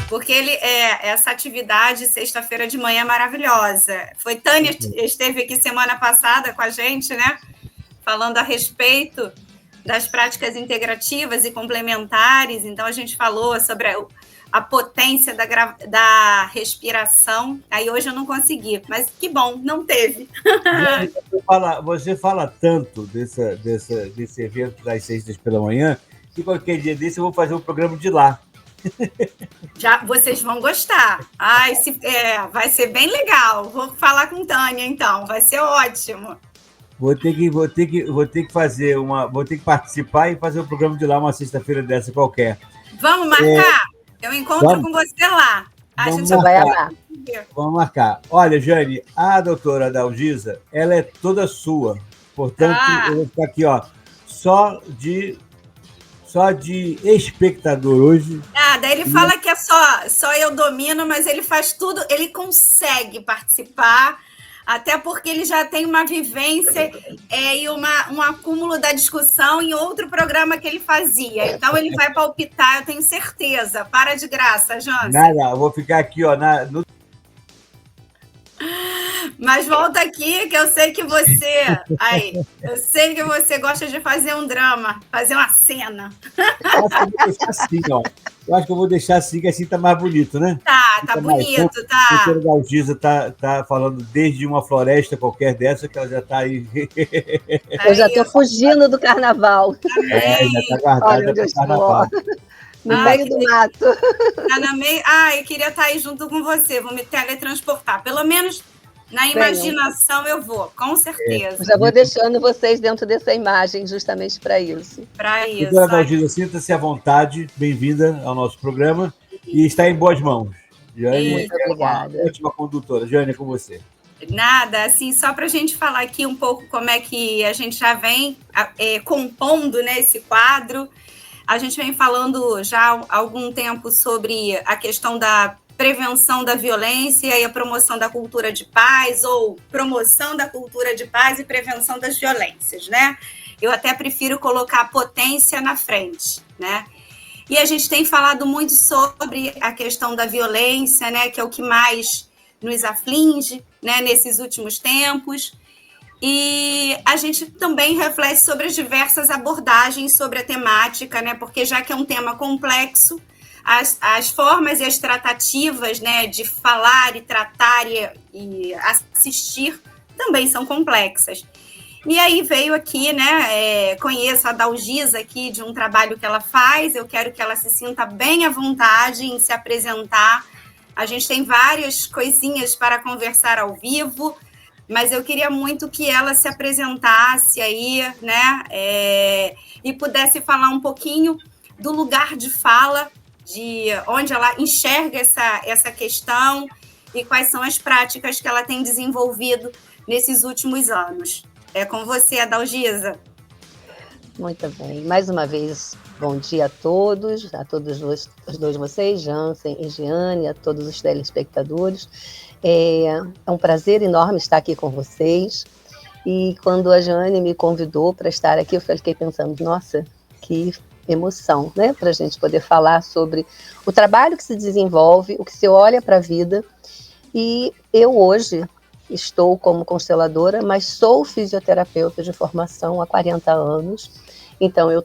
porque essa atividade sexta-feira de manhã é maravilhosa. Foi Tânia esteve aqui semana passada com a gente, né? Falando a respeito das práticas integrativas e complementares. Então, a gente falou sobre a potência da respiração. Aí hoje eu não consegui, mas que bom, não teve. Você fala tanto desse evento das sextas pela manhã, que qualquer dia desse eu vou fazer um programa de lá. Já vocês vão gostar. Ai, vai ser bem legal. Vou falar com Tânia, então. Vai ser ótimo. Vou ter que participar e fazer um programa de lá uma sexta-feira dessa qualquer. Vamos marcar? Eu encontro com você lá. A gente vai amar. Vamos marcar. Olha, Jane, a doutora Adalgisa, ela é toda sua. Portanto, eu vou ficar aqui, ó, só de espectador hoje. Daí ele fala que é só eu domino, mas ele faz tudo, ele consegue participar, até porque ele já tem uma vivência e um acúmulo da discussão em outro programa que ele fazia. Então ele vai palpitar, eu tenho certeza. Para de graça, Jansen. Nada, eu vou ficar aqui, ó, Mas volta aqui, que eu sei que você... eu sei que você gosta de fazer um drama, fazer uma cena. Eu acho que eu vou deixar assim, que assim tá mais bonito, né? Tá bonito, tá. A doutora Adalgisa tá falando desde uma floresta qualquer dessa, que ela já tá aí. Eu já tô fugindo do carnaval. Já tá guardada para o carnaval. No meio do mato. Eu queria estar aí junto com você. Vou me teletransportar. Pelo menos na imaginação eu vou, com certeza. Já vou deixando vocês dentro dessa imagem, justamente para isso. Doutora Adalgisa, sinta-se à vontade. Bem-vinda ao nosso programa. E está em boas mãos. Jane, muito obrigada. Ótima condutora. Jane, é com você. Nada, assim, só para a gente falar aqui um pouco como é que a gente já vem compondo, né, esse quadro. A gente vem falando já há algum tempo sobre a questão da prevenção da violência e a promoção da cultura de paz, ou promoção da cultura de paz e prevenção das violências, né? Eu até prefiro colocar a potência na frente, né? E a gente tem falado muito sobre a questão da violência, né, que é o que mais nos aflige, né, nesses últimos tempos. E a gente também reflete sobre as diversas abordagens sobre a temática, né, porque já que é um tema complexo, as formas e as tratativas, né, de falar e tratar e assistir também são complexas. E aí veio aqui, né, conheço a Adalgisa aqui de um trabalho que ela faz, eu quero que ela se sinta bem à vontade em se apresentar. A gente tem várias coisinhas para conversar ao vivo, mas eu queria muito que ela se apresentasse aí, né, e pudesse falar um pouquinho do lugar de fala, de onde ela enxerga essa questão e quais são as práticas que ela tem desenvolvido nesses últimos anos. É com você, Adalgisa. Muito bem. Mais uma vez, bom dia a todos os dois vocês, Jansen e Giane, a todos os telespectadores. É um prazer enorme estar aqui com vocês. E quando a Giane me convidou para estar aqui, eu fiquei pensando, nossa, que emoção, né? Para a gente poder falar sobre o trabalho que se desenvolve, o que se olha para a vida. E eu hoje estou como consteladora, mas sou fisioterapeuta de formação há 40 anos. Então, eu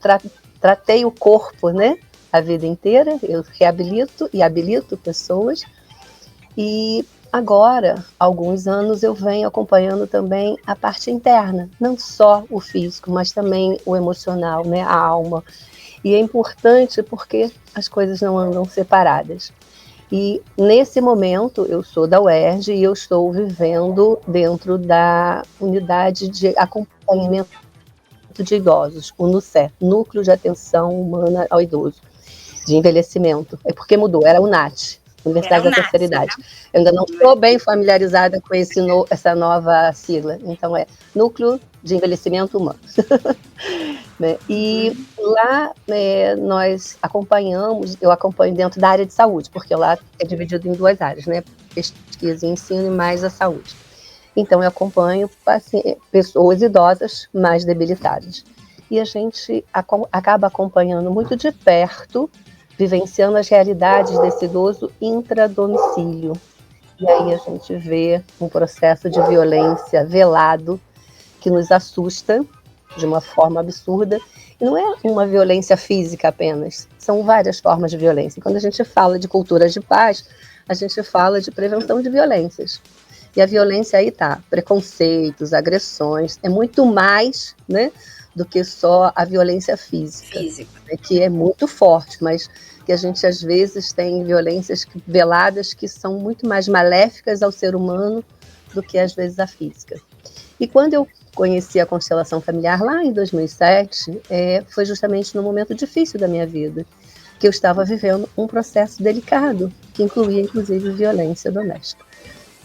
tratei o corpo, né, a vida inteira, eu reabilito e habilito pessoas. E agora, há alguns anos, eu venho acompanhando também a parte interna, não só o físico, mas também o emocional, né, a alma. E é importante porque as coisas não andam separadas. E nesse momento eu sou da UERJ e eu estou vivendo dentro da unidade de acompanhamento de idosos, o NUCE, Núcleo de Atenção Humana ao Idoso, de envelhecimento. É porque mudou, era o NAT, Universidade da Terceira Idade. Né? Eu ainda não estou bem familiarizada com essa nova sigla, então é Núcleo de Envelhecimento Humano. Né? E lá nós acompanhamos, eu acompanho dentro da área de saúde, porque lá é dividido em duas áreas, né? Pesquisa e ensino e mais a saúde. Então eu acompanho pessoas idosas mais debilitadas. E a gente acaba acompanhando muito de perto vivenciando as realidades desse idoso intradomicílio. E aí a gente vê um processo de violência velado que nos assusta de uma forma absurda. E não é uma violência física apenas, são várias formas de violência. Quando a gente fala de culturas de paz, a gente fala de prevenção de violências. E a violência aí tá, preconceitos, agressões, é muito mais, né, do que só a violência física. Né, que é muito forte, mas que a gente às vezes tem violências veladas que são muito mais maléficas ao ser humano do que às vezes a física. E quando eu conheci a constelação familiar lá em 2007, foi justamente no momento difícil da minha vida, que eu estava vivendo um processo delicado, que incluía inclusive violência doméstica.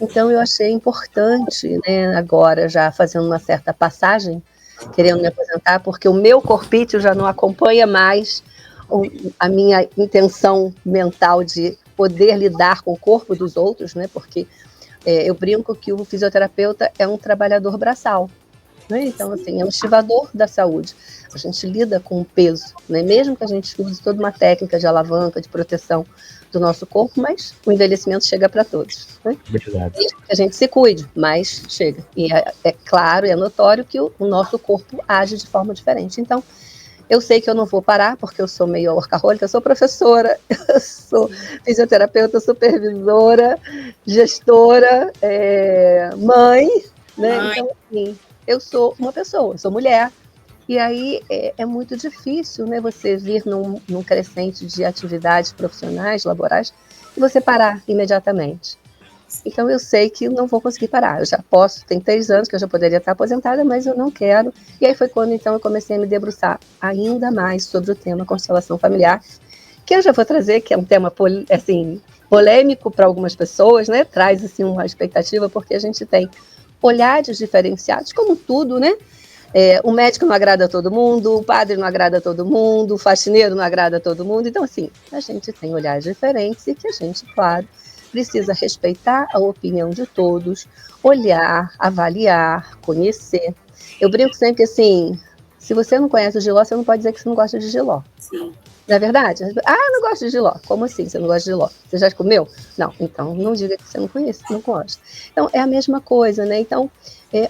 Então eu achei importante, né, agora já fazendo uma certa passagem, querendo me aposentar, porque o meu corpício já não acompanha mais a minha intenção mental de poder lidar com o corpo dos outros, né? Porque eu brinco que o fisioterapeuta é um trabalhador braçal, né? Então, assim, é um estivador da saúde. A gente lida com o peso, né? Mesmo que a gente use toda uma técnica de alavanca, de proteção do nosso corpo, mas o envelhecimento chega para todos, né? Verdade. Desde que a gente se cuide, mas chega. E é claro e é notório que o nosso corpo age de forma diferente. Então, eu sei que eu não vou parar, porque eu sou meio workaholic, eu sou professora, eu sou fisioterapeuta, supervisora, gestora, mãe, né? Mãe. Então, assim, eu sou uma pessoa, eu sou mulher, e aí é muito difícil, né, você vir num crescente de atividades profissionais, laborais, e você parar imediatamente. Então eu sei que não vou conseguir parar, eu já posso, tem 3 anos que eu já poderia estar aposentada, mas eu não quero. E aí foi quando então eu comecei a me debruçar ainda mais sobre o tema constelação familiar, que eu já vou trazer, que é um tema assim, polêmico para algumas pessoas, né? Traz assim uma expectativa, porque a gente tem olhares diferenciados, como tudo, né? O médico não agrada a todo mundo, o padre não agrada a todo mundo, o faxineiro não agrada a todo mundo. Então, assim, a gente tem olhares diferentes e que a gente, claro, precisa respeitar a opinião de todos, olhar, avaliar, conhecer. Eu brinco sempre assim, se você não conhece o Giló, você não pode dizer que você não gosta de Giló. Sim. Não é verdade? Ah, não gosto de Giló. Como assim você não gosta de Giló? Você já comeu? Não, então não diga que você não conhece, não gosta. Então, é a mesma coisa, né? Então,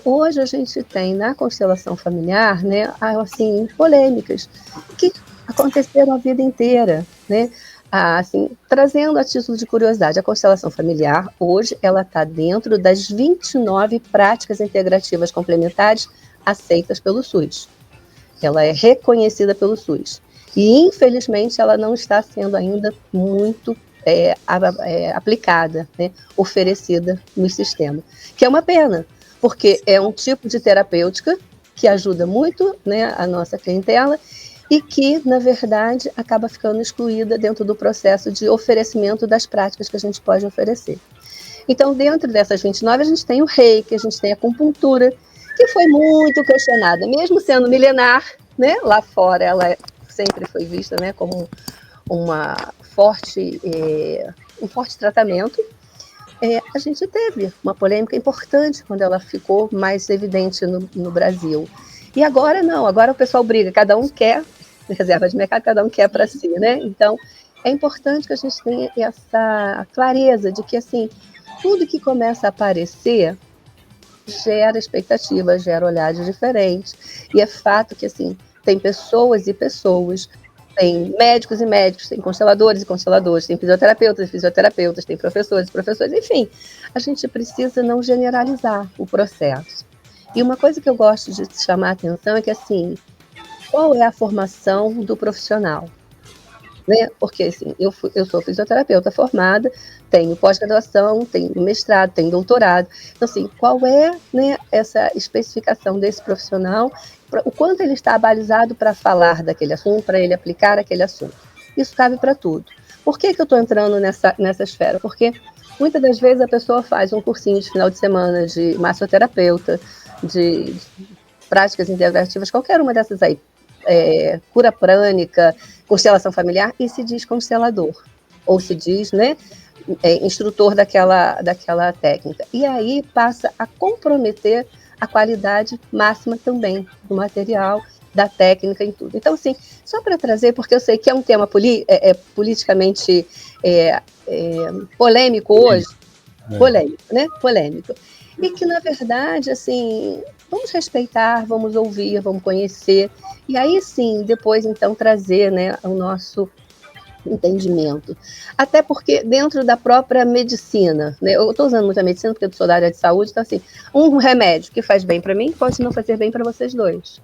hoje a gente tem na constelação familiar, né, assim, polêmicas que aconteceram a vida inteira, né? Assim, trazendo a título de curiosidade, a constelação familiar, hoje, ela está dentro das 29 práticas integrativas complementares aceitas pelo SUS. Ela é reconhecida pelo SUS. E, infelizmente, ela não está sendo ainda muito aplicada, né, oferecida no sistema. Que é uma pena, porque é um tipo de terapêutica que ajuda muito, né, a nossa clientela, e que, na verdade, acaba ficando excluída dentro do processo de oferecimento das práticas que a gente pode oferecer. Então, dentro dessas 29, a gente tem o reiki, a gente tem a acupuntura, que foi muito questionada, mesmo sendo milenar, né? Lá fora ela sempre foi vista, né, como um forte tratamento. A gente teve uma polêmica importante quando ela ficou mais evidente no Brasil. E agora não, agora o pessoal briga, cada um quer, reserva de mercado, cada um quer para si, né? Então, é importante que a gente tenha essa clareza de que, assim, tudo que começa a aparecer gera expectativa, gera olhares diferentes. E é fato que, assim, tem pessoas e pessoas, tem médicos e médicos, tem consteladores e consteladores, tem fisioterapeutas e fisioterapeutas, tem professores e professores, enfim, a gente precisa não generalizar o processo. E uma coisa que eu gosto de chamar a atenção é que, assim, qual é a formação do profissional? Né? Porque, assim, eu sou fisioterapeuta formada, tenho pós-graduação, tenho mestrado, tenho doutorado. Então, assim, qual é, né, essa especificação desse profissional, o quanto ele está abalizado para falar daquele assunto, para ele aplicar aquele assunto? Isso cabe para tudo. Por que eu estou entrando nessa esfera? Porque muitas das vezes a pessoa faz um cursinho de final de semana de massoterapeuta, de práticas integrativas, qualquer uma dessas aí, cura prânica, constelação familiar, e se diz constelador, ou se diz, né, instrutor daquela técnica. E aí passa a comprometer a qualidade máxima também do material da técnica em tudo. Então, assim, só para trazer, porque eu sei que é um tema politicamente polêmico hoje, polêmico, né? Polêmico. E que, na verdade, assim, vamos respeitar, vamos ouvir, vamos conhecer, e aí sim, depois, então, trazer, né, o nosso entendimento. Até porque dentro da própria medicina, né, eu estou usando muito a medicina porque eu sou da área de saúde, então assim, um remédio que faz bem para mim pode não fazer bem para vocês dois.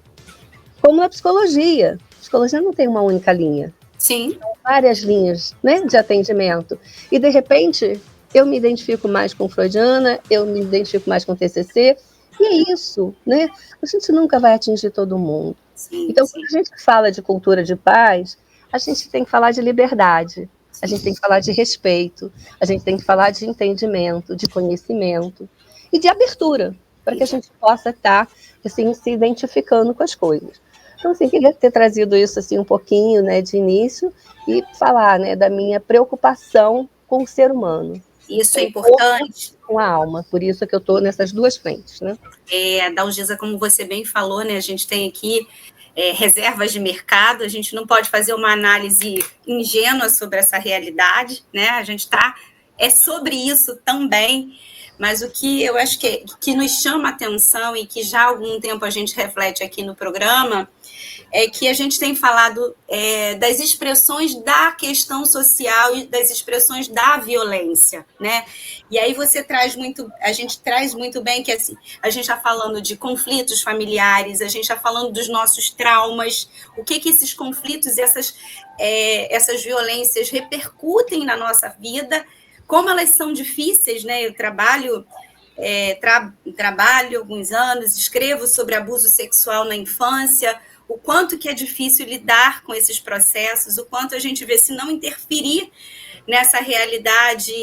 Como na psicologia. A psicologia não tem uma única linha. Sim. São várias linhas, né, de atendimento. E de repente, eu me identifico mais com freudiana, eu me identifico mais com TCC, e é isso, né? A gente nunca vai atingir todo mundo. Sim, então, quando a gente fala de cultura de paz, a gente tem que falar de liberdade, a gente tem que falar de respeito, a gente tem que falar de entendimento, de conhecimento e de abertura, para que a gente possa estar assim, se identificando com as coisas. Então, assim, queria ter trazido isso assim, um pouquinho, né, de início e falar, né, da minha preocupação com o ser humano. Isso é importante. Com a alma, por isso que eu estou nessas duas frentes, né? Dalgisa, como você bem falou, né, a gente tem aqui reservas de mercado, a gente não pode fazer uma análise ingênua sobre essa realidade, né? A gente é sobre isso também, mas o que eu acho que nos chama a atenção e que já há algum tempo a gente reflete aqui no programa é que a gente tem falado das expressões da questão social e das expressões da violência, né? E aí a gente traz muito bem que assim, a gente está falando de conflitos familiares, a gente está falando dos nossos traumas, o que esses conflitos, essas violências repercutem na nossa vida, como elas são difíceis, né? Eu trabalho alguns anos, escrevo sobre abuso sexual na infância, o quanto que é difícil lidar com esses processos, o quanto a gente vê, se não interferir nessa realidade,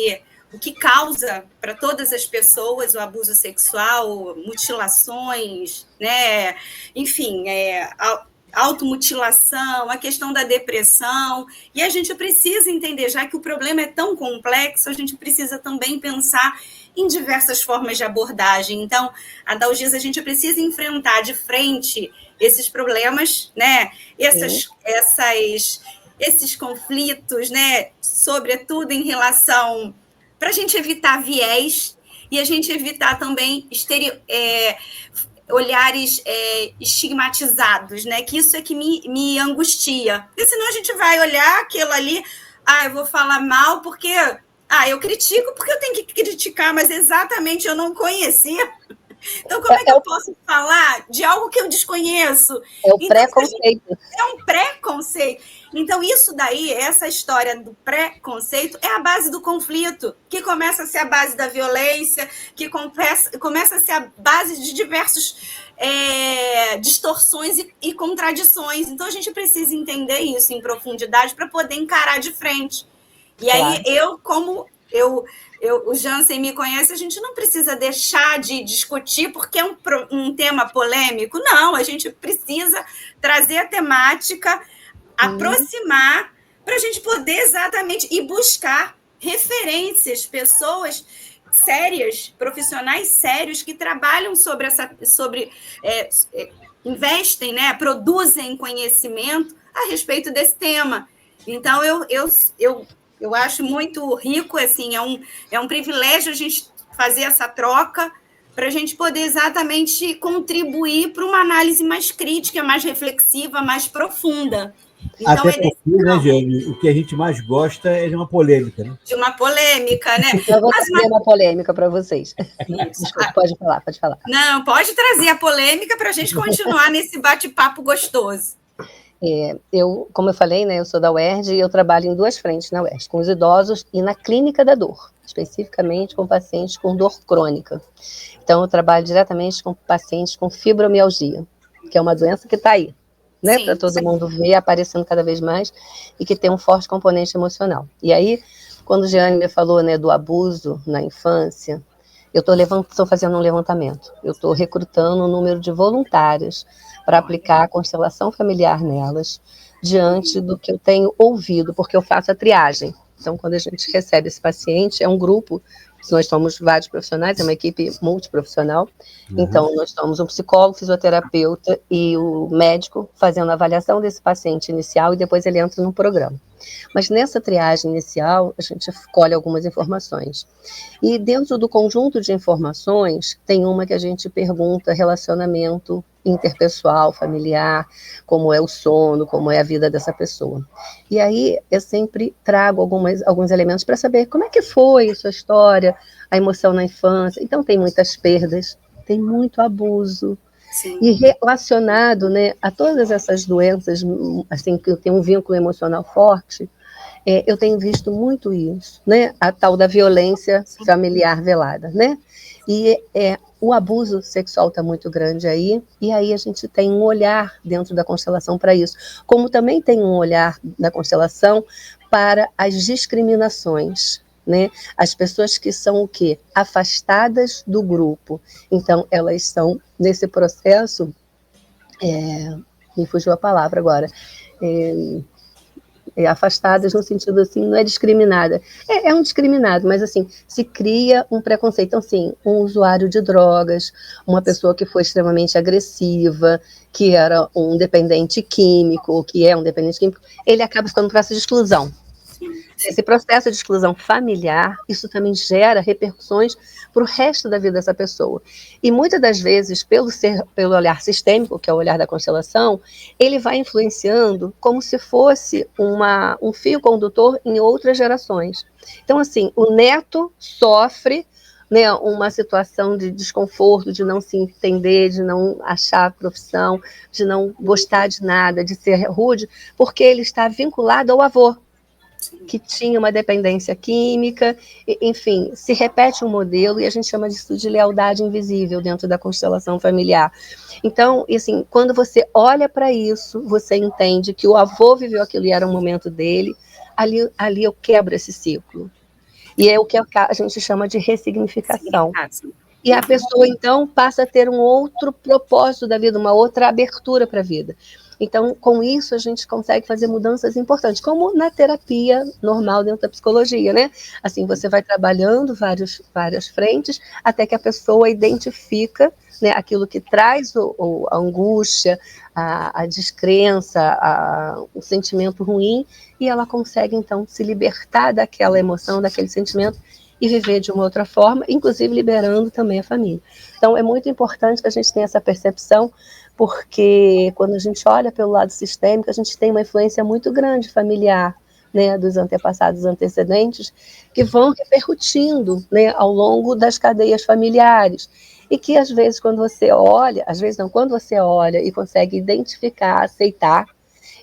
o que causa para todas as pessoas o abuso sexual, mutilações, né? Enfim, automutilação, a questão da depressão, e a gente precisa entender, já que o problema é tão complexo, a gente precisa também pensar em diversas formas de abordagem. Então, a Dalgisa, a gente precisa enfrentar de frente esses problemas, né? Esses conflitos, né? Sobretudo em relação, para a gente evitar viés e a gente evitar também olhares estigmatizados, né? Que isso é que me angustia. Porque senão a gente vai olhar aquilo ali, eu vou falar mal porque eu critico porque eu tenho que criticar, mas exatamente eu não conhecia. Então, como é que eu posso falar de algo que eu desconheço? É o preconceito. É um preconceito. Então, isso daí, essa história do preconceito, é a base do conflito, que começa a ser a base da violência, que começa a ser a base de diversas distorções e contradições. Então, a gente precisa entender isso em profundidade para poder encarar de frente. E aí, o Jansen me conhece, a gente não precisa deixar de discutir porque é um tema polêmico. Não, a gente precisa trazer a temática, aproximar, para a gente poder exatamente ir buscar referências, pessoas sérias, profissionais sérios que trabalham investem, né, produzem conhecimento a respeito desse tema. Então, eu acho muito rico, assim, é um privilégio a gente fazer essa troca para a gente poder exatamente contribuir para uma análise mais crítica, mais reflexiva, mais profunda. Então, até porque, né, Jane, o que a gente mais gosta é de uma polêmica, né? De uma polêmica, né? Então, eu vou trazer uma polêmica para vocês. Desculpa, pode falar. Não, pode trazer a polêmica para a gente continuar nesse bate-papo gostoso. Como eu falei, né, eu sou da UERJ e eu trabalho em duas frentes na UERJ, com os idosos e na clínica da dor, especificamente com pacientes com dor crônica. Então, eu trabalho diretamente com pacientes com fibromialgia, que é uma doença que está aí, né, para todo mundo ver, aparecendo cada vez mais, e que tem um forte componente emocional. E aí, quando o Jeane me falou, né, do abuso na infância, eu estou fazendo um levantamento, eu estou recrutando um número de voluntários para aplicar a constelação familiar nelas, diante do que eu tenho ouvido, porque eu faço a triagem. Então, quando a gente recebe esse paciente, é um grupo Nós somos vários profissionais, é uma equipe multiprofissional. Então, nós somos um psicólogo, fisioterapeuta e o médico fazendo a avaliação desse paciente inicial e depois ele entra no programa. Mas nessa triagem inicial, a gente colhe algumas informações. E dentro do conjunto de informações, tem uma que a gente pergunta relacionamento interpessoal, familiar, como é o sono, como é a vida dessa pessoa. E aí eu sempre trago alguns elementos para saber como é que foi a sua história, a emoção na infância. Então tem muitas perdas, tem muito abuso. Sim. E relacionado, né, a todas essas doenças, assim, que tem um vínculo emocional forte, eu tenho visto muito isso, né, a tal da violência familiar velada, né, e o abuso sexual está muito grande aí, e aí a gente tem um olhar dentro da constelação para isso, como também tem um olhar da constelação para as discriminações, né? As pessoas que são o quê? Afastadas do grupo. Então, elas são, nesse processo, me fugiu a palavra agora, afastadas no sentido assim, não é discriminada, é um discriminado, mas assim, se cria um preconceito. Então, assim, um usuário de drogas, uma pessoa que foi extremamente agressiva, que era um dependente químico, ou que é um dependente químico, ele acaba ficando no processo de exclusão. Esse processo de exclusão familiar, isso também gera repercussões para o resto da vida dessa pessoa. E muitas das vezes, pelo olhar sistêmico, que é o olhar da constelação, ele vai influenciando como se fosse um fio condutor em outras gerações. Então, assim, o neto sofre, né, uma situação de desconforto, de não se entender, de não achar profissão, de não gostar de nada, de ser rude, porque ele está vinculado ao avô, que tinha uma dependência química, enfim, se repete um modelo e a gente chama disso de lealdade invisível dentro da constelação familiar. Então, assim, quando você olha para isso, você entende que o avô viveu aquilo e era um momento dele, ali eu quebro esse ciclo. E é o que a gente chama de ressignificação. E a pessoa, então, passa a ter um outro propósito da vida, uma outra abertura para a vida. Então, com isso, a gente consegue fazer mudanças importantes, como na terapia normal dentro da psicologia, né? Assim, você vai trabalhando várias frentes, até que a pessoa identifica, né, aquilo que traz a angústia, a descrença, o sentimento ruim, e ela consegue, então, se libertar daquela emoção, daquele sentimento, e viver de uma outra forma, inclusive liberando também a família. Então, é muito importante que a gente tenha essa percepção, porque quando a gente olha pelo lado sistêmico, a gente tem uma influência muito grande familiar, né, dos antepassados antecedentes, que vão repercutindo, né, ao longo das cadeias familiares. E que, às vezes, quando você olha e consegue identificar, aceitar,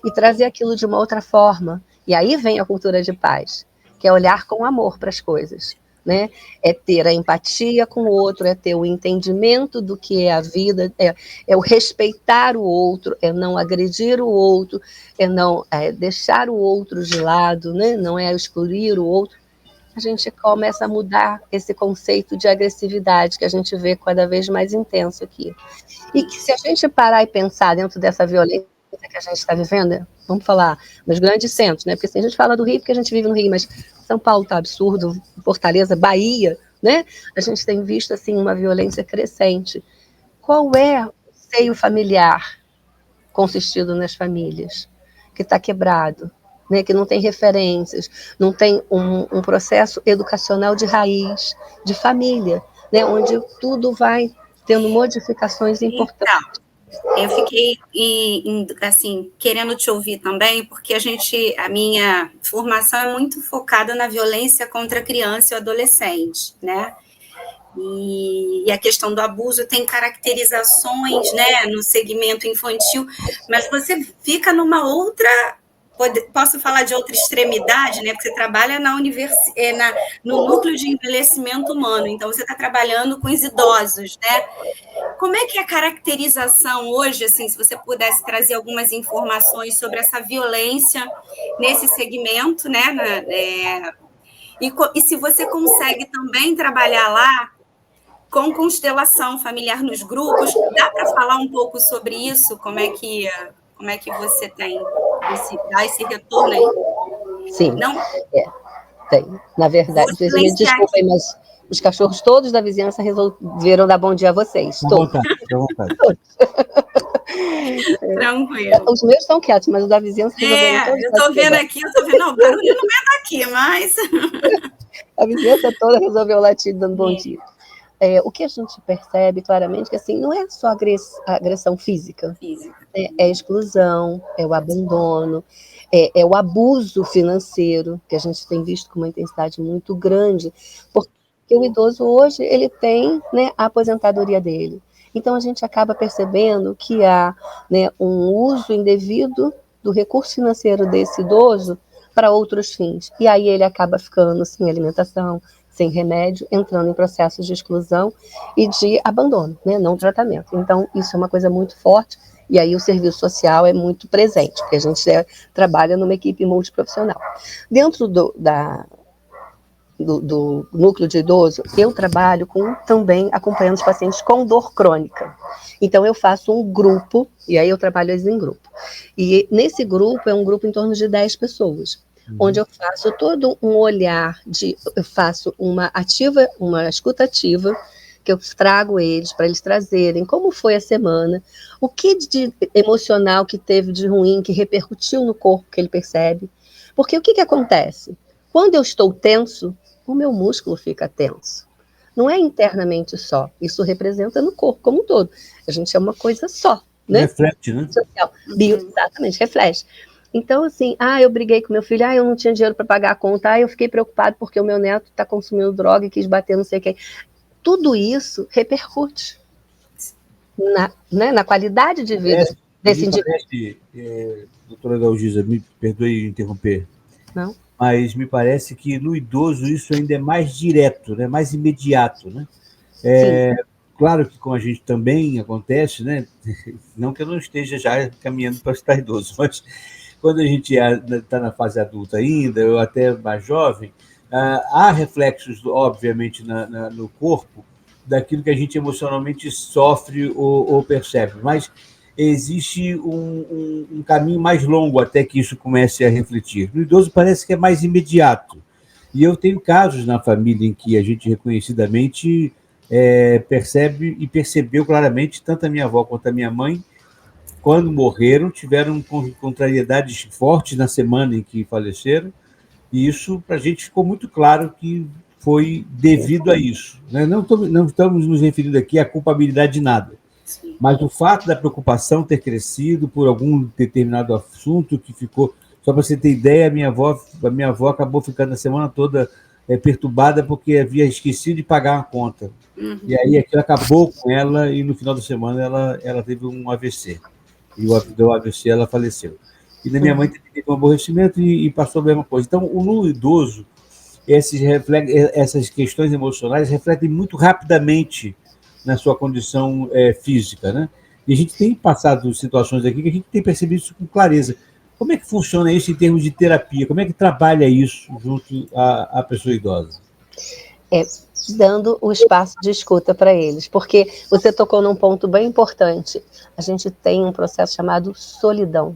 e trazer aquilo de uma outra forma, e aí vem a cultura de paz, que é olhar com amor para as coisas. Né? É ter a empatia com o outro, é ter o entendimento do que é a vida, é o respeitar o outro, é não agredir o outro, é não deixar o outro de lado, né? Não é excluir o outro. A gente começa a mudar esse conceito de agressividade que a gente vê cada vez mais intenso aqui. E que se a gente parar e pensar dentro dessa violência que a gente está vivendo, vamos falar nos grandes centros, né? Porque assim, a gente fala do Rio porque a gente vive no Rio, mas São Paulo está absurdo, Fortaleza, Bahia, né? A gente tem visto assim uma violência crescente. Qual é o seio familiar consistido nas famílias que está quebrado, né? Que não tem referências, não tem um processo educacional de raiz, de família, né? Onde tudo vai tendo modificações importantes. Então, eu fiquei, assim, querendo te ouvir também, porque a minha formação é muito focada na violência contra a criança e o adolescente, né? E a questão do abuso tem caracterizações, né, no segmento infantil, mas você fica numa outra... Posso falar de outra extremidade, né? Porque você trabalha no núcleo de envelhecimento humano, então você está trabalhando com os idosos, né? Como é que é a caracterização hoje, assim, se você pudesse trazer algumas informações sobre essa violência nesse segmento, né? E se você consegue também trabalhar lá com constelação familiar nos grupos, dá para falar um pouco sobre isso? Como é que você tem dá esse retorno aí? Sim, Não? tem. Na verdade, me desculpem, mas os cachorros todos da vizinhança resolveram dar bom dia a vocês. Todos. À vontade. Tranquilo. Os meus estão quietos, mas os da vizinhança resolveram todos. Eu estou vendo aqui, não, o barulho não é daqui, mas... A vizinhança toda resolveu latir dando bom dia. O que a gente percebe claramente que assim, não é só agressão física. É a exclusão, é o abandono, é o abuso financeiro, que a gente tem visto com uma intensidade muito grande, porque o idoso hoje ele tem, né, a aposentadoria dele. Então a gente acaba percebendo que há, né, um uso indevido do recurso financeiro desse idoso para outros fins. E aí ele acaba ficando sem alimentação, sem remédio, entrando em processos de exclusão e de abandono, né, não tratamento. Então, isso é uma coisa muito forte, e aí o serviço social é muito presente, porque a gente trabalha numa equipe multiprofissional. Dentro do núcleo de idoso, eu trabalho também acompanhando os pacientes com dor crônica. Então, eu faço um grupo, e aí eu trabalho em grupo. E nesse grupo, é um grupo em torno de 10 pessoas. Onde eu faço todo um olhar, eu faço uma escuta ativa, que eu trago eles, para eles trazerem como foi a semana, o que de emocional que teve de ruim, que repercutiu no corpo, que ele percebe. Porque o que acontece? Quando eu estou tenso, o meu músculo fica tenso. Não é internamente só, isso representa no corpo como um todo. A gente é uma coisa só, né? Reflete, né? Social. Exatamente, reflete. Então, assim, eu briguei com meu filho, eu não tinha dinheiro para pagar a conta, eu fiquei preocupado porque o meu neto está consumindo droga e quis bater não sei quem. Tudo isso repercute na qualidade de vida desse indivíduo. Doutora Dalgisa, me perdoe interromper. Não. Mas me parece que no idoso isso ainda é mais direto, né? Mais imediato, né? Claro que com a gente também acontece, né? Não que eu não esteja já caminhando para estar idoso, mas quando a gente está na fase adulta ainda, ou até mais jovem, há reflexos, obviamente, no corpo daquilo que a gente emocionalmente sofre ou percebe, mas existe um caminho mais longo até que isso comece a refletir. No idoso parece que é mais imediato. E eu tenho casos na família em que a gente reconhecidamente percebe e percebeu claramente, tanto a minha avó quanto a minha mãe, quando morreram, tiveram contrariedades fortes na semana em que faleceram, e isso para a gente ficou muito claro que foi devido a isso. Né? Não estamos nos referindo aqui à culpabilidade de nada, mas o fato da preocupação ter crescido por algum determinado assunto que ficou... Só para você ter ideia, a minha avó acabou ficando a semana toda perturbada porque havia esquecido de pagar uma conta. E aí aquilo acabou com ela e no final da semana ela teve um AVC. E do AVC ela faleceu. E na minha mãe teve um aborrecimento e passou a mesma coisa. Então, no idoso, essas questões emocionais refletem muito rapidamente na sua condição física, né? E a gente tem passado situações aqui que a gente tem percebido isso com clareza. Como é que funciona isso em termos de terapia? Como é que trabalha isso junto à pessoa idosa? Dando o espaço de escuta para eles, porque você tocou num ponto bem importante. A gente tem um processo chamado solidão,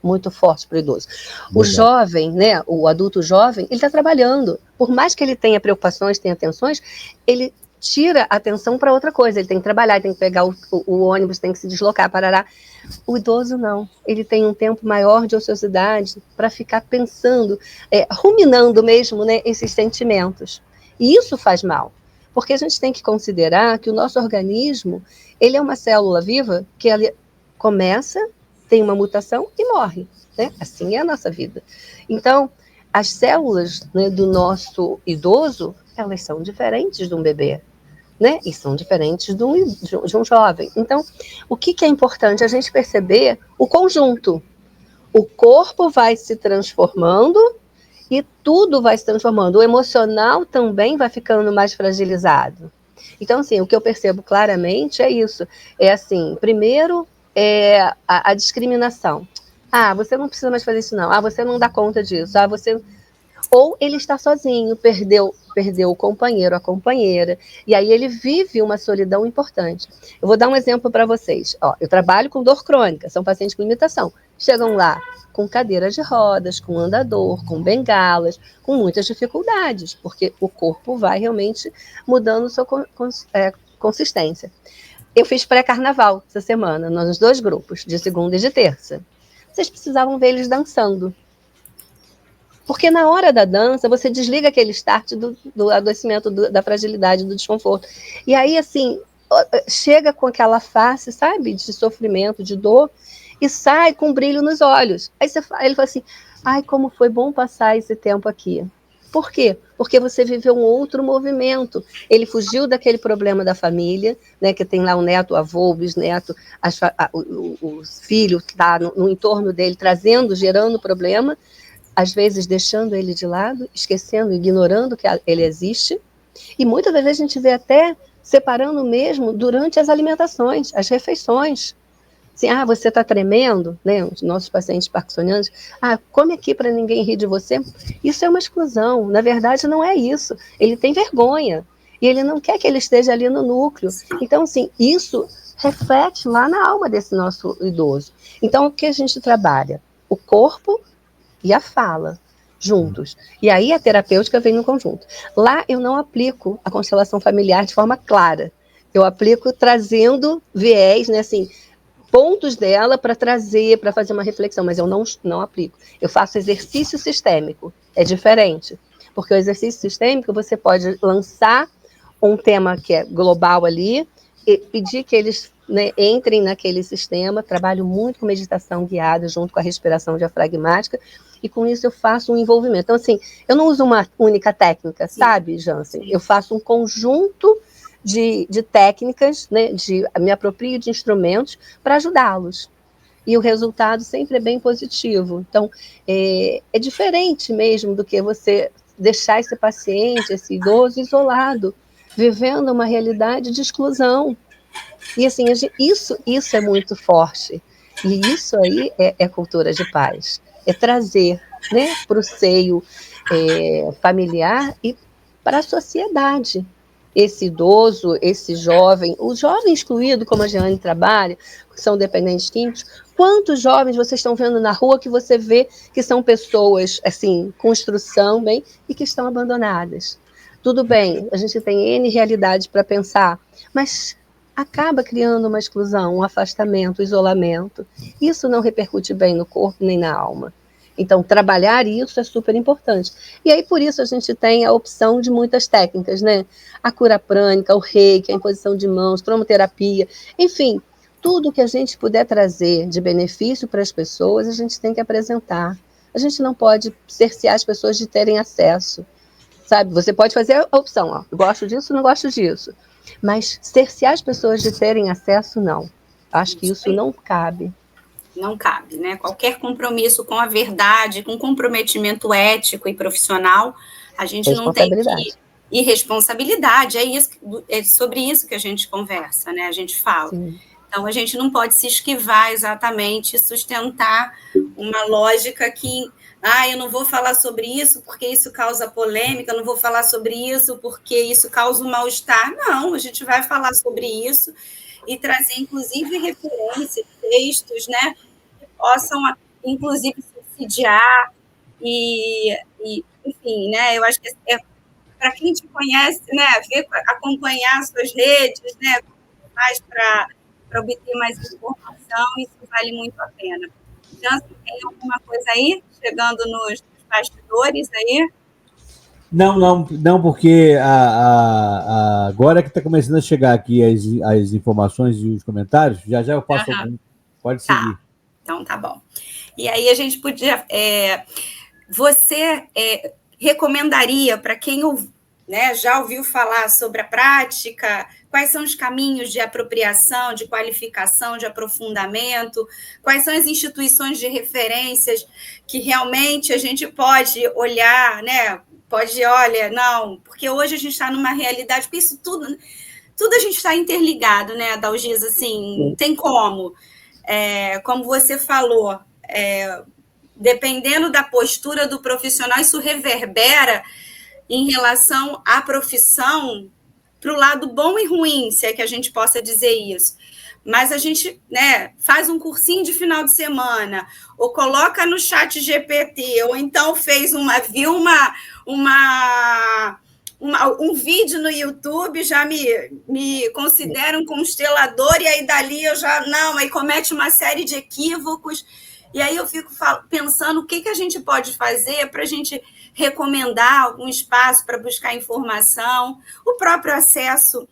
muito forte para o idoso. O jovem, né, o adulto jovem, ele está trabalhando. Por mais que ele tenha preocupações, tenha tensões, ele tira a atenção para outra coisa. Ele tem que trabalhar, ele tem que pegar o ônibus, tem que se deslocar, parará. O idoso não. Ele tem um tempo maior de ociosidade para ficar pensando, ruminando mesmo, né, esses sentimentos. E isso faz mal, porque a gente tem que considerar que o nosso organismo, ele é uma célula viva que ela começa, tem uma mutação e morre, né? Assim é a nossa vida. Então, as células, né, do nosso idoso, elas são diferentes de um bebê, né? E são diferentes de um jovem. Então, o que é importante? A gente perceber o conjunto. O corpo vai se transformando e tudo vai se transformando. O emocional também vai ficando mais fragilizado. Então, assim, o que eu percebo claramente é isso. É assim, primeiro, a discriminação. Você não precisa mais fazer isso, não. Você não dá conta disso. Ou ele está sozinho, perdeu perdeu o companheiro, a companheira, e aí ele vive uma solidão importante. Eu vou dar um exemplo para vocês. Ó, eu trabalho com dor crônica, são pacientes com limitação. Chegam lá com cadeira de rodas, com andador, com bengalas, com muitas dificuldades, porque o corpo vai realmente mudando sua consistência. Eu fiz pré-carnaval essa semana, nos 2 grupos, de segunda e de terça. Vocês precisavam ver eles dançando. Porque na hora da dança, você desliga aquele start do adoecimento, da fragilidade, do desconforto. E aí, assim, chega com aquela face, sabe, de sofrimento, de dor, e sai com um brilho nos olhos. Aí ele fala assim, ai, como foi bom passar esse tempo aqui. Por quê? Porque você viveu um outro movimento. Ele fugiu daquele problema da família, né, que tem lá o neto, o avô, o bisneto, o filho que está no entorno dele, trazendo, gerando problema, às vezes deixando ele de lado, esquecendo, ignorando que ele existe. E muitas das vezes a gente vê até separando mesmo durante as alimentações, as refeições. Assim, você está tremendo, né? Os nossos pacientes parkinsonianos, come aqui para ninguém rir de você. Isso é uma exclusão. Na verdade, não é isso. Ele tem vergonha. E ele não quer que ele esteja ali no núcleo. Então, assim, isso reflete lá na alma desse nosso idoso. Então, o que a gente trabalha? O corpo e a fala, juntos. E aí a terapêutica vem no conjunto. Lá eu não aplico a constelação familiar de forma clara. Eu aplico trazendo viés, né, assim, pontos dela para trazer, para fazer uma reflexão, mas eu não aplico. Eu faço exercício sistêmico, é diferente. Porque o exercício sistêmico você pode lançar um tema que é global ali, e pedir que eles, né, entrem naquele sistema. Trabalho muito com meditação guiada, junto com a respiração diafragmática, e com isso eu faço um envolvimento. Então, assim, eu não uso uma única técnica, sabe, Jansen? Eu faço um conjunto de técnicas, né, me aproprio de instrumentos para ajudá-los. E o resultado sempre é bem positivo. Então, é diferente mesmo do que você deixar esse paciente, esse idoso, isolado, vivendo uma realidade de exclusão. E, assim, isso é muito forte. E isso aí é cultura de paz. É trazer, né, para o seio familiar e para a sociedade. Esse idoso, esse jovem, o jovem excluído, como a Jeane trabalha, que são dependentes químicos, quantos jovens vocês estão vendo na rua que você vê que são pessoas, assim, com instrução, bem, e que estão abandonadas? Tudo bem, a gente tem N realidades para pensar, mas acaba criando uma exclusão, um afastamento, um isolamento. Isso não repercute bem no corpo nem na alma. Então, trabalhar isso é super importante. E aí, por isso, a gente tem a opção de muitas técnicas, né? A cura prânica, o reiki, a imposição de mãos, cromoterapia, enfim, tudo que a gente puder trazer de benefício para as pessoas, a gente tem que apresentar. A gente não pode cercear as pessoas de terem acesso, sabe? Você pode fazer a opção, gosto disso, não gosto disso. Mas cercear as pessoas de terem acesso, não. Acho que isso não cabe. Não cabe, né? Qualquer compromisso com a verdade, com comprometimento ético e profissional, a gente não tem que... E responsabilidade, é sobre isso que a gente conversa, né? A gente fala. Sim. Então, a gente não pode se esquivar exatamente, sustentar uma lógica que, eu não vou falar sobre isso porque isso causa polêmica, eu não vou falar sobre isso porque isso causa um mal-estar. Não, a gente vai falar sobre isso e trazer, inclusive, referências, textos, né, que possam, inclusive, subsidiar enfim, né, eu acho que para quem te conhece, né, acompanhar suas redes, né, mais para obter mais informação, isso vale muito a pena. Jansen, tem alguma coisa aí, chegando nos bastidores aí? Não, porque agora que está começando a chegar aqui as informações e os comentários, já eu passo algum. Pode seguir. Tá. Então, tá bom. E aí a gente podia... você recomendaria para quem já ouviu falar sobre a prática, quais são os caminhos de apropriação, de qualificação, de aprofundamento, quais são as instituições de referências que realmente a gente pode olhar, né? Porque hoje a gente está numa realidade, porque isso tudo a gente está interligado, né, Dalgisa, assim, não tem como. Como você falou, dependendo da postura do profissional, isso reverbera em relação à profissão, para o lado bom e ruim, se é que a gente possa dizer isso. Mas a gente, né, faz um cursinho de final de semana, ou coloca no chat GPT, ou então viu um vídeo no YouTube, já me considera um constelador, e aí dali eu já, não, aí comete uma série de equívocos, e aí eu fico pensando o que a gente pode fazer para a gente recomendar algum espaço para buscar informação, o próprio acesso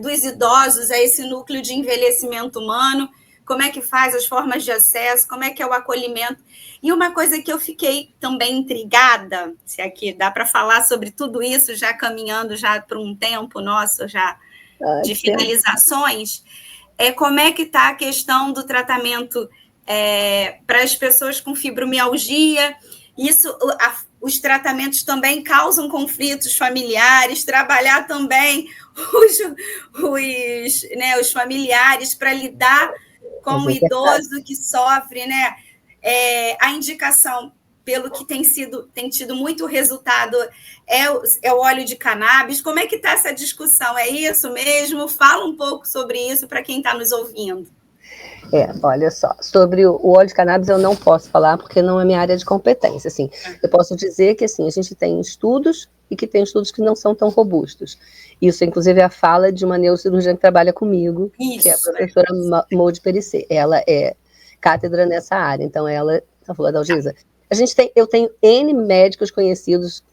dos idosos a esse núcleo de envelhecimento humano, como é que faz as formas de acesso, como é que é o acolhimento. E uma coisa que eu fiquei também intrigada, se aqui dá para falar sobre tudo isso, já caminhando já para um tempo nosso já de finalizações, é como é que está a questão do tratamento para as pessoas com fibromialgia. Isso, os tratamentos também causam conflitos familiares, trabalhar também os familiares para lidar com o idoso que sofre, né? A indicação, pelo que tem tido muito resultado, é o óleo de cannabis. Como é que está essa discussão? É isso mesmo? Fala um pouco sobre isso para quem está nos ouvindo. Olha só, sobre o óleo de cannabis eu não posso falar porque não é minha área de competência, assim. Eu posso dizer que, assim, a gente tem estudos e que tem estudos que não são tão robustos. Isso, inclusive, é a fala de uma neurocirurgiã que trabalha comigo, que é a professora Maude Perissé. Ela é cátedra nessa área, então ela falou da Algisa. Eu tenho N médicos conhecidos,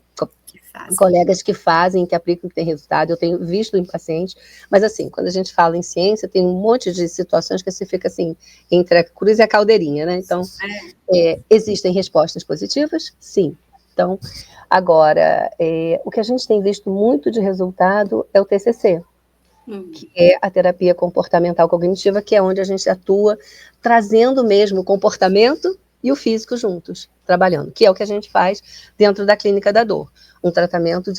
colegas que fazem, que aplicam, que tem resultado, eu tenho visto em pacientes, mas assim, quando a gente fala em ciência, tem um monte de situações que você fica assim, entre a cruz e a caldeirinha, né? Então, existem respostas positivas? Sim. Então, agora, o que a gente tem visto muito de resultado é o TCC, que é a terapia comportamental cognitiva, que é onde a gente atua trazendo mesmo o comportamento e o físico juntos, trabalhando, que é o que a gente faz dentro da clínica da dor. Um tratamento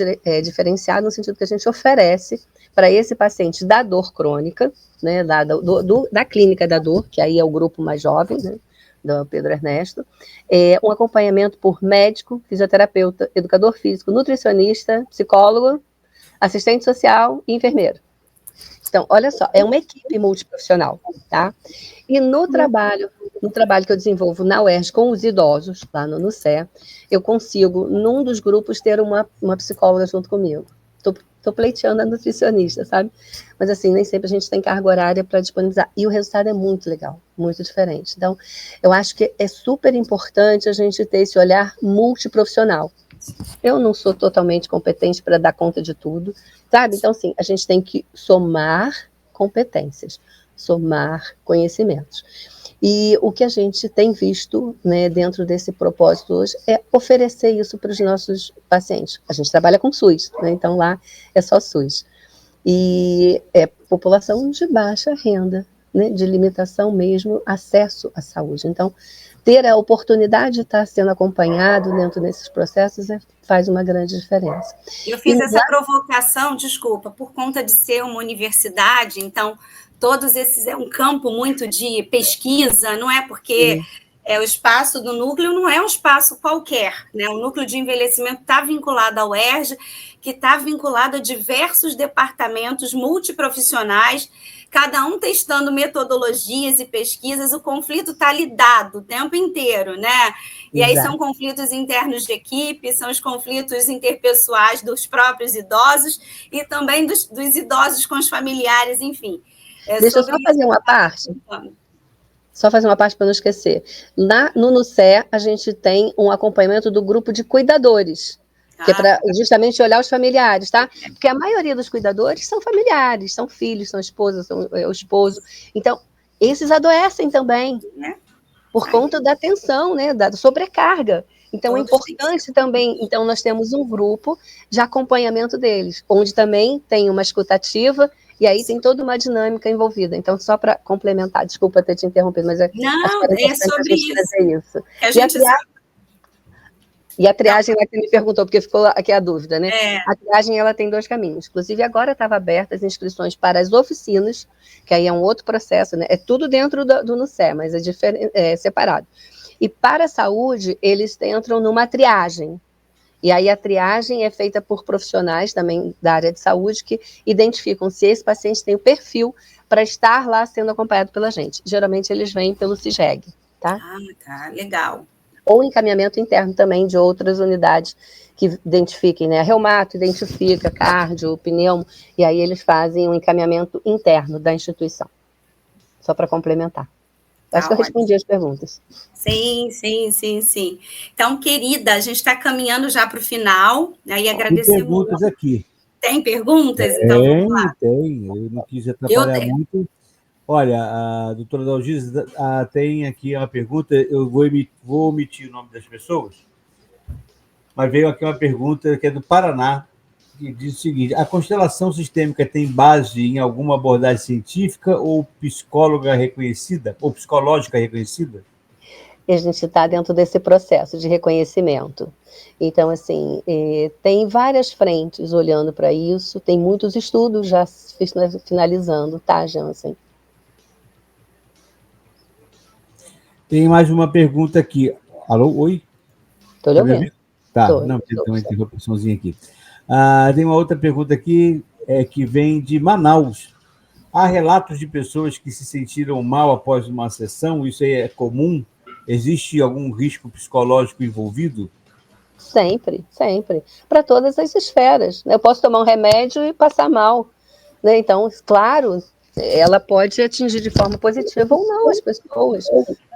diferenciado no sentido que a gente oferece para esse paciente da dor crônica, né, da clínica da dor, que aí é o grupo mais jovem, né, do Pedro Ernesto, um acompanhamento por médico, fisioterapeuta, educador físico, nutricionista, psicólogo, assistente social e enfermeiro. Então, olha só, é uma equipe multiprofissional, tá? E no trabalho que eu desenvolvo na UERJ com os idosos, lá no NUCE, eu consigo, num dos grupos, ter uma psicóloga junto comigo. Estou pleiteando a nutricionista, sabe? Mas, assim, nem sempre a gente tem carga horária para disponibilizar. E o resultado é muito legal, muito diferente. Então, eu acho que é super importante a gente ter esse olhar multiprofissional. Eu não sou totalmente competente para dar conta de tudo, sabe? Então, assim, a gente tem que somar competências, somar conhecimentos. E o que a gente tem visto, né, dentro desse propósito hoje é oferecer isso para os nossos pacientes. A gente trabalha com SUS, né, então lá é só SUS. E é população de baixa renda, né, de limitação mesmo, acesso à saúde. Então, ter a oportunidade de estar sendo acompanhado dentro desses processos faz uma grande diferença. Eu fiz essa provocação, desculpa, por conta de ser uma universidade, então todos esses é um campo muito de pesquisa, não é porque o espaço do núcleo não é um espaço qualquer, né? O núcleo de envelhecimento está vinculado ao UERJ, que está vinculado a diversos departamentos multiprofissionais, cada um testando metodologias e pesquisas. O conflito está lidado o tempo inteiro, né? E aí são conflitos internos de equipe, são os conflitos interpessoais dos próprios idosos e também dos idosos com os familiares, enfim. Deixa eu só fazer uma parte. Só fazer uma parte para não esquecer. No NUCE, a gente tem um acompanhamento do grupo de cuidadores, que é para justamente olhar os familiares, tá? Porque a maioria dos cuidadores são familiares, são filhos, são esposas, são o esposo. Então, esses adoecem também, por conta da tensão, né, da sobrecarga. Então, é importante também. Então, nós temos um grupo de acompanhamento deles, onde também tem uma escutativa, e aí tem toda uma dinâmica envolvida. Então, só para complementar, desculpa ter te interrompido, mas não, é sobre isso. E a triagem lá que me perguntou, porque ficou aqui a dúvida, né? A triagem, ela tem 2 caminhos. Inclusive, agora estava aberta as inscrições para as oficinas, que aí é um outro processo, né? É tudo dentro do NUCE, mas é separado. E para a saúde, eles entram numa triagem. E aí a triagem é feita por profissionais também da área de saúde que identificam se esse paciente tem o perfil para estar lá sendo acompanhado pela gente. Geralmente eles vêm pelo CISREG, tá? Ah, tá, legal. Ou encaminhamento interno também de outras unidades que identifiquem, né? A reumato identifica, cardio, pneumo, e aí eles fazem um encaminhamento interno da instituição. Só para complementar. Acho que eu respondi as perguntas. Sim. Então, querida, a gente está caminhando já para o final, aí agradecemos. Tem perguntas aqui. Tem perguntas? Então, vamos lá. Tem. Eu não quis atrapalhar muito. Olha, a doutora Dalgisa tem aqui uma pergunta, eu vou omitir o nome das pessoas, mas veio aqui uma pergunta que é do Paraná, que diz o seguinte: a constelação sistêmica tem base em alguma abordagem científica ou psicóloga reconhecida, ou psicológica reconhecida? E a gente está dentro desse processo de reconhecimento. Então, assim, tem várias frentes olhando para isso, tem muitos estudos já finalizando, tá, Jansen? Tem mais uma pergunta aqui. Alô, oi? Estou lhe ouvindo. Tá, não, tem uma interrupçãozinha aqui. Tem uma outra pergunta aqui, que vem de Manaus. Há relatos de pessoas que se sentiram mal após uma sessão? Isso aí é comum? Existe algum risco psicológico envolvido? Sempre. Para todas as esferas. Eu posso tomar um remédio e passar mal, né? Então, claro, ela pode atingir de forma positiva ou não as pessoas,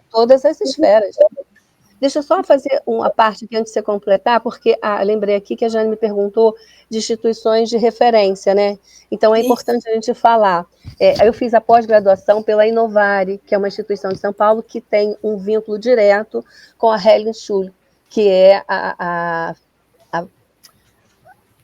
todas as esferas. Deixa eu só fazer uma parte aqui antes de você completar, porque lembrei aqui que a Jane me perguntou de instituições de referência, né? Então é importante a gente falar. Eu fiz a pós-graduação pela Inovare, que é uma instituição de São Paulo que tem um vínculo direto com a Helen Schul, que é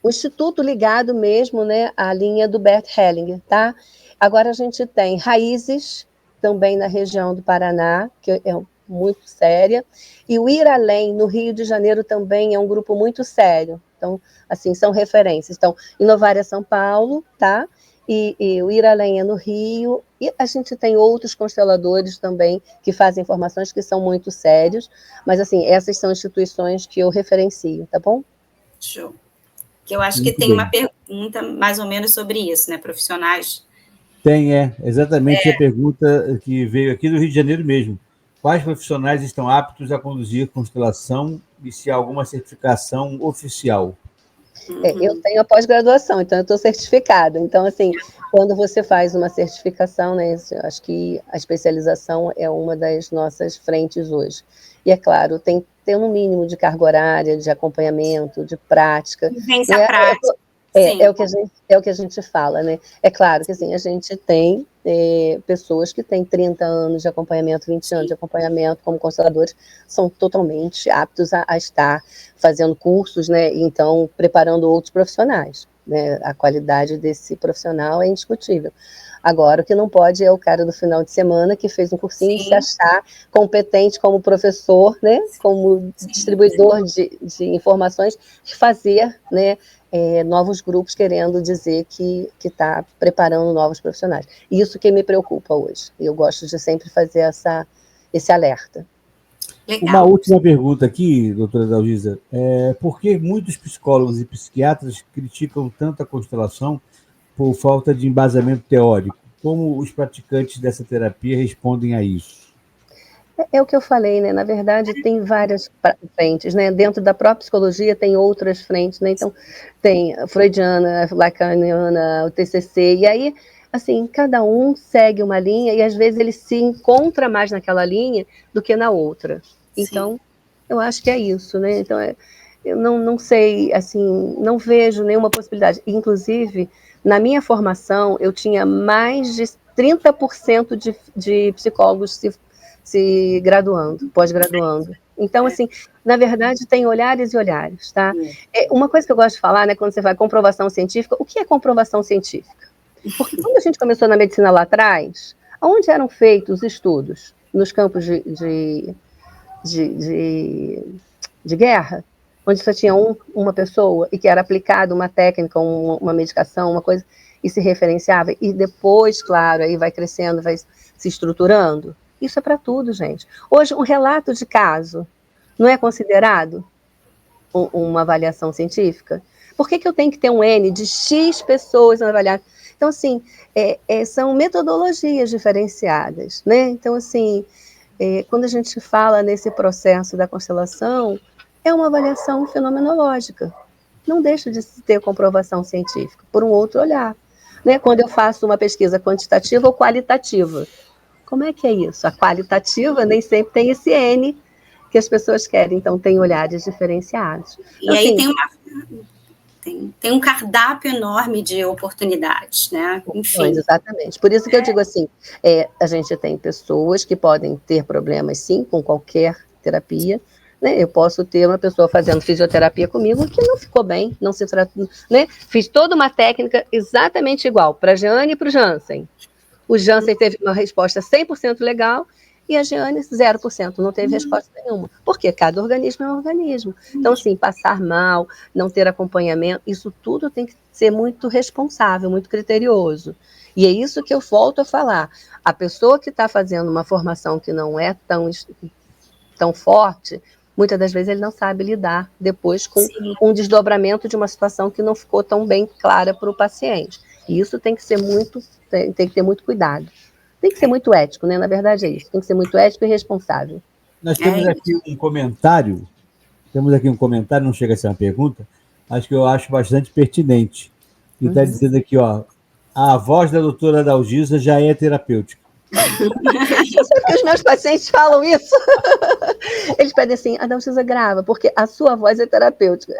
o instituto ligado mesmo, né, à linha do Bert Hellinger, tá? Agora a gente tem Raízes, também na região do Paraná, que é muito séria, e o Ir Além, no Rio de Janeiro, também é um grupo muito sério. Então, assim, são referências. Então, Inovar é São Paulo, tá? E o Ir Além é no Rio, e a gente tem outros consteladores também que fazem informações que são muito sérios, mas, assim, essas são instituições que eu referencio, tá bom? Show. Que eu acho que tem uma pergunta mais ou menos sobre isso, né? Profissionais. Tem, exatamente a pergunta que veio aqui do Rio de Janeiro mesmo. Quais profissionais estão aptos a conduzir constelação e se há alguma certificação oficial? Eu tenho a pós-graduação, então eu estou certificada. Então, assim, quando você faz uma certificação, né, acho que a especialização é uma das nossas frentes hoje. E, é claro, tem que ter um mínimo de carga horária, de acompanhamento, de prática. Vivência prática. É o que a gente fala, né? É claro que assim, a gente tem pessoas que têm 30 anos de acompanhamento, 20 anos de acompanhamento como consteladores, são totalmente aptos a estar fazendo cursos, né? E então, preparando outros profissionais. Né? A qualidade desse profissional é indiscutível. Agora, o que não pode é o cara do final de semana que fez um cursinho e se achar competente como professor, né? Como distribuidor de informações, fazer, né? Novos grupos querendo dizer que está preparando novos profissionais. Isso que me preocupa hoje. Eu gosto de sempre fazer esse alerta. Legal. Uma última pergunta aqui, doutora Dalgisa. Por que muitos psicólogos e psiquiatras criticam tanto a constelação por falta de embasamento teórico? Como os praticantes dessa terapia respondem a isso? É o que eu falei, né? Na verdade, tem várias frentes, né? Dentro da própria psicologia tem outras frentes, né? Então, tem a freudiana, a lacaniana, o TCC, e aí, assim, cada um segue uma linha e às vezes ele se encontra mais naquela linha do que na outra. Então, eu acho que é isso, né? Então, eu não sei, assim, não vejo nenhuma possibilidade. Inclusive, na minha formação, eu tinha mais de 30% de psicólogos se graduando, pós-graduando. Então, assim, na verdade, tem olhares e olhares, tá? Uma coisa que eu gosto de falar, né, quando você vai comprovação científica, o que é comprovação científica? Porque quando a gente começou na medicina lá atrás, onde eram feitos os estudos? Nos campos de guerra, onde só tinha uma pessoa e que era aplicada uma técnica, uma medicação, uma coisa, e se referenciava, e depois, claro, aí vai crescendo, vai se estruturando. Isso é para tudo, gente. Hoje, um relato de caso não é considerado? uma avaliação científica? Por que eu tenho que ter um N de X pessoas na avaliação? Então, assim, são metodologias diferenciadas, né? Então, assim, quando a gente fala nesse processo da constelação, é uma avaliação fenomenológica. Não deixa de ter comprovação científica, por um outro olhar. Né? Quando eu faço uma pesquisa quantitativa ou qualitativa, como é que é isso? A qualitativa nem sempre tem esse N que as pessoas querem, então tem olhares diferenciados. Então, e aí assim, tem um cardápio enorme de oportunidades, né? Enfim. Exatamente. Por isso que eu digo assim, a gente tem pessoas que podem ter problemas, sim, com qualquer terapia, né? Eu posso ter uma pessoa fazendo fisioterapia comigo que não ficou bem, não se tratou, né? Fiz toda uma técnica exatamente igual para a Jeane e para o Jansen. O Jansen teve uma resposta 100% legal e a Jeane 0%, não teve resposta nenhuma. Porque cada organismo é um organismo. Então, assim, passar mal, não ter acompanhamento, isso tudo tem que ser muito responsável, muito criterioso. E é isso que eu volto a falar. A pessoa que está fazendo uma formação que não é tão forte, muitas das vezes ele não sabe lidar depois com um desdobramento de uma situação que não ficou tão bem clara para o paciente. E isso tem que ser tem que ter muito cuidado. Tem que ser muito ético, né? Na verdade é isso. Tem que ser muito ético e responsável. Nós temos aqui um comentário, não chega a ser uma pergunta, mas que eu acho bastante pertinente. E está dizendo aqui, ó, a voz da doutora Adalgisa já é terapêutica. Eu sei que os meus pacientes falam isso. Eles pedem assim, Adalgisa grava, porque a sua voz é terapêutica.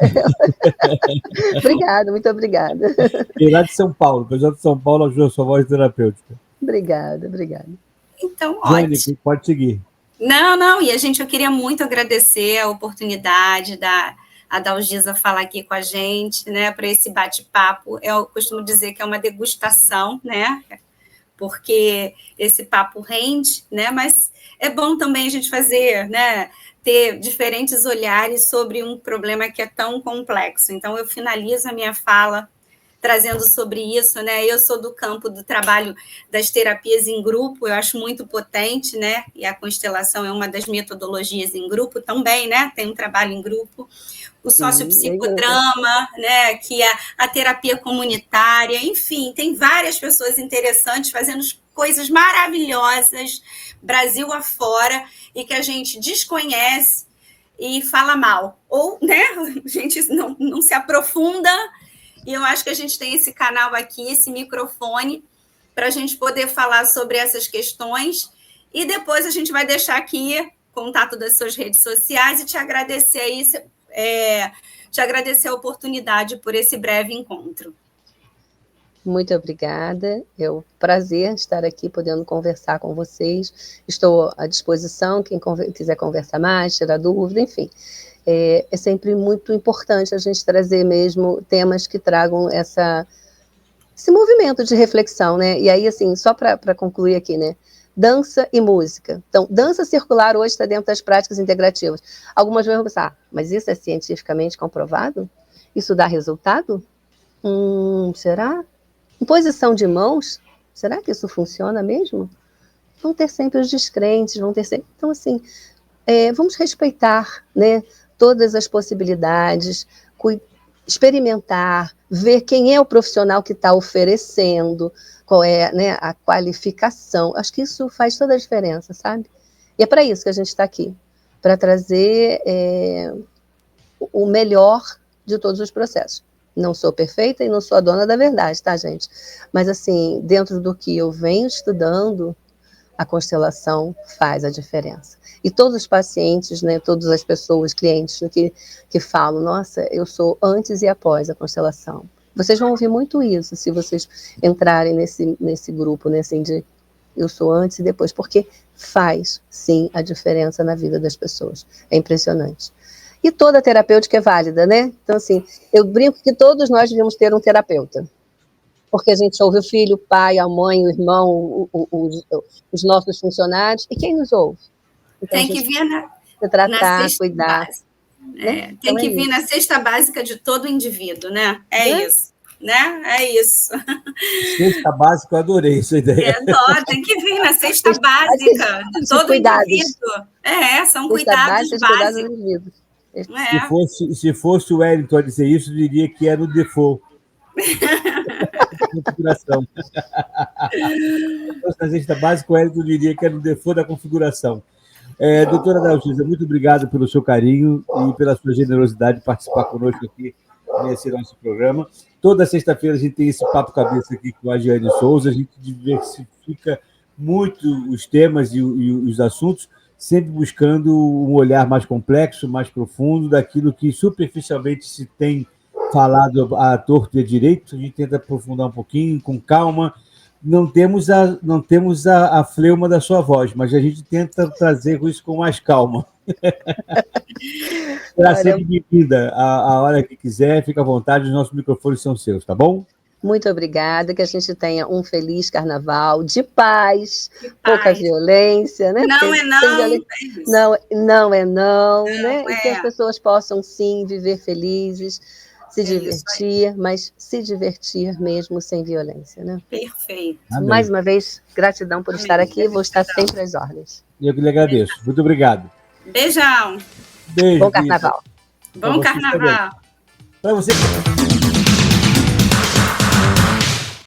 Obrigada, muito obrigada. E lá de São Paulo, o pessoal de São Paulo achou a sua voz terapêutica. Obrigada. Então, Jane, ótimo. pode seguir. Não, e eu queria muito agradecer a oportunidade da Adalgisa falar aqui com a gente, né, para esse bate-papo. Eu costumo dizer que é uma degustação, né, porque esse papo rende, né, mas é bom também a gente fazer, né, ter diferentes olhares sobre um problema que é tão complexo. Então, eu finalizo a minha fala trazendo sobre isso, né? Eu sou do campo do trabalho das terapias em grupo, eu acho muito potente, né? E a constelação é uma das metodologias em grupo também, né? Tem um trabalho em grupo. O sociopsicodrama, né? Que é a terapia comunitária, enfim, tem várias pessoas interessantes fazendo coisas maravilhosas, Brasil afora, e que a gente desconhece e fala mal. Ou, né? A gente não se aprofunda. E eu acho que a gente tem esse canal aqui, esse microfone, para a gente poder falar sobre essas questões. E depois a gente vai deixar aqui contato das suas redes sociais e te agradecer aí, te agradecer a oportunidade por esse breve encontro. Muito obrigada. É um prazer estar aqui podendo conversar com vocês. Estou à disposição, quem quiser conversar mais, tirar dúvida, enfim. É sempre muito importante a gente trazer mesmo temas que tragam esse movimento de reflexão, né? E aí, assim, só para concluir aqui, né? Dança e música. Então, dança circular hoje está dentro das práticas integrativas. Algumas vão pensar, mas isso é cientificamente comprovado? Isso dá resultado? Será? Imposição de mãos? Será que isso funciona mesmo? Vão ter sempre os descrentes, vão ter sempre... Então, assim, vamos respeitar, né? Todas as possibilidades, experimentar, ver quem é o profissional que está oferecendo, qual é, né, a qualificação. Acho que isso faz toda a diferença, sabe? E é para isso que a gente está aqui, para trazer o melhor de todos os processos. Não sou perfeita e não sou a dona da verdade, tá, gente? Mas, assim, dentro do que eu venho estudando, a constelação faz a diferença. E todos os pacientes, né, todas as pessoas, clientes que falam, nossa, eu sou antes e após a constelação. Vocês vão ouvir muito isso, se vocês entrarem nesse grupo, né, assim, de eu sou antes e depois, porque faz, sim, a diferença na vida das pessoas. É impressionante. E toda terapêutica é válida, né? Então, assim, eu brinco que todos nós devíamos ter um terapeuta. Porque a gente ouve o filho, o pai, a mãe, o irmão, os nossos funcionários, e quem nos ouve? Então, tem que vir tratar, cuidar. Né? Tem que vir na cesta básica de todo indivíduo, né? Isso. Né? É isso. Cesta básica, eu adorei essa ideia. Tem que vir na cesta básica de todo indivíduo. São cuidados básicos. Se fosse o Wellington a dizer isso, eu diria que era o default. Configuração. Na receita básica, o Wellington diria que era o default da configuração. Doutora Dalgisa, muito obrigado pelo seu carinho e pela sua generosidade de participar conosco aqui nesse nosso programa. Toda sexta-feira a gente tem esse papo cabeça aqui com a Giane Souza, a gente diversifica muito os temas e os assuntos, sempre buscando um olhar mais complexo, mais profundo daquilo que superficialmente se tem falado à torto e à direito. A gente tenta aprofundar um pouquinho, com calma. Não temos a fleuma da sua voz, mas a gente tenta trazer isso com mais calma. Será sempre bem-vinda. A hora que quiser, fica à vontade, os nossos microfones são seus, tá bom? Muito obrigada, que a gente tenha um feliz carnaval de paz, pouca violência, né? Não é não. Não é não, né? E que as pessoas possam, sim, viver felizes, se divertir, mas se divertir mesmo sem violência, né? Perfeito. Amém. Mais uma vez, gratidão por estar aqui, vou estar sempre às ordens. Eu que lhe agradeço. Muito obrigado. Beijão. Beijo. Bom carnaval. Bom carnaval. Para você.